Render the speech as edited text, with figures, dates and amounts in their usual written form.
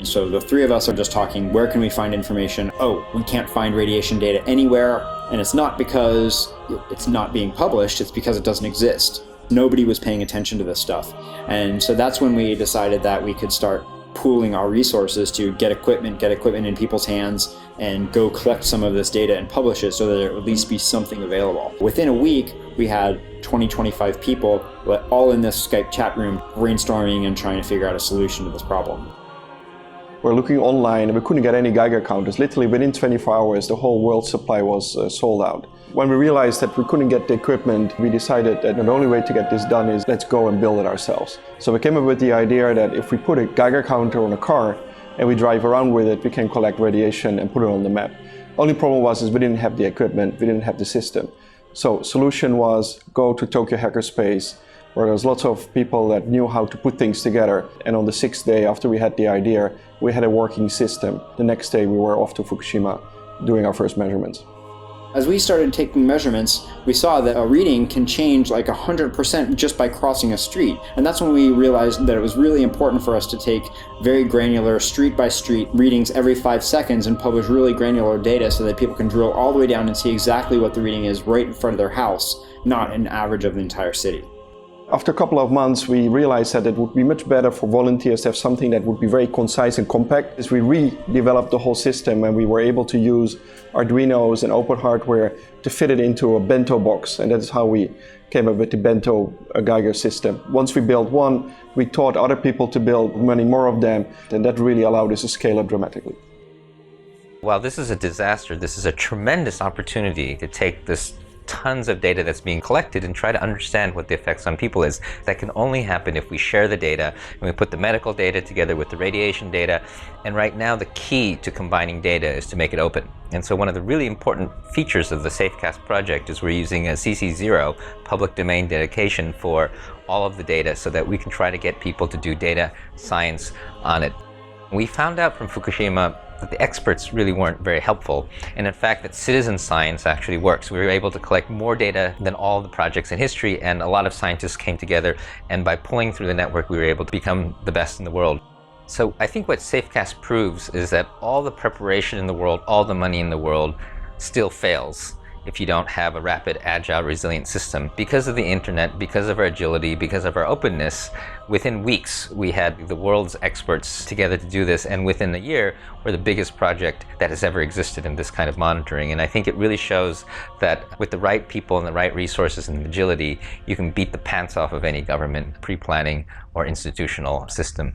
So the three of us are just talking, where can we find information? Oh, we can't find radiation data anywhere. And it's not because it's not being published, it's because it doesn't exist. Nobody was paying attention to this stuff. And so that's when we decided that we could start pooling our resources to get equipment in people's hands and go collect some of this data and publish it so that there would at least be something available. Within a week, we had 25 people all in this Skype chat room brainstorming and trying to figure out a solution to this problem. We're looking online and we couldn't get any Geiger counters. Literally within 24 hours, the whole world supply was sold out. When we realized that we couldn't get the equipment, we decided that the only way to get this done is let's go and build it ourselves. So we came up with the idea that if we put a Geiger counter on a car and we drive around with it, we can collect radiation and put it on the map. Only problem was we didn't have the equipment, we didn't have the system. So solution was go to Tokyo Hackerspace, where there's lots of people that knew how to put things together. And on the 6th day after we had the idea, we had a working system. The next day we were off to Fukushima doing our first measurements. As we started taking measurements, we saw that a reading can change like 100% just by crossing a street. And that's when we realized that it was really important for us to take very granular street by street readings every 5 seconds and publish really granular data so that people can drill all the way down and see exactly what the reading is right in front of their house, not an average of the entire city. After a couple of months, we realized that it would be much better for volunteers to have something that would be very concise and compact. As we redeveloped the whole system and we were able to use Arduinos and open hardware to fit it into a bento box. And that is how we came up with the bento Geiger system. Once we built one, we taught other people to build many more of them. And that really allowed us to scale up dramatically. While this is a disaster, this is a tremendous opportunity to take this tons of data that's being collected and try to understand what the effects on people is. That can only happen if we share the data and we put the medical data together with the radiation data. And right now the key to combining data is to make it open. And so one of the really important features of the Safecast project is we're using a CC0, public domain dedication, for all of the data so that we can try to get people to do data science on it. We found out from Fukushima that the experts really weren't very helpful, and in fact that citizen science actually works. We were able to collect more data than all the projects in history, and a lot of scientists came together, and by pulling through the network we were able to become the best in the world. So I think what Safecast proves is that all the preparation in the world, all the money in the world still fails if you don't have a rapid, agile, resilient system. Because of the internet, because of our agility, because of our openness, within weeks we had the world's experts together to do this, and within a year we're the biggest project that has ever existed in this kind of monitoring. And I think it really shows that with the right people and the right resources and agility, you can beat the pants off of any government, pre-planning, or institutional system.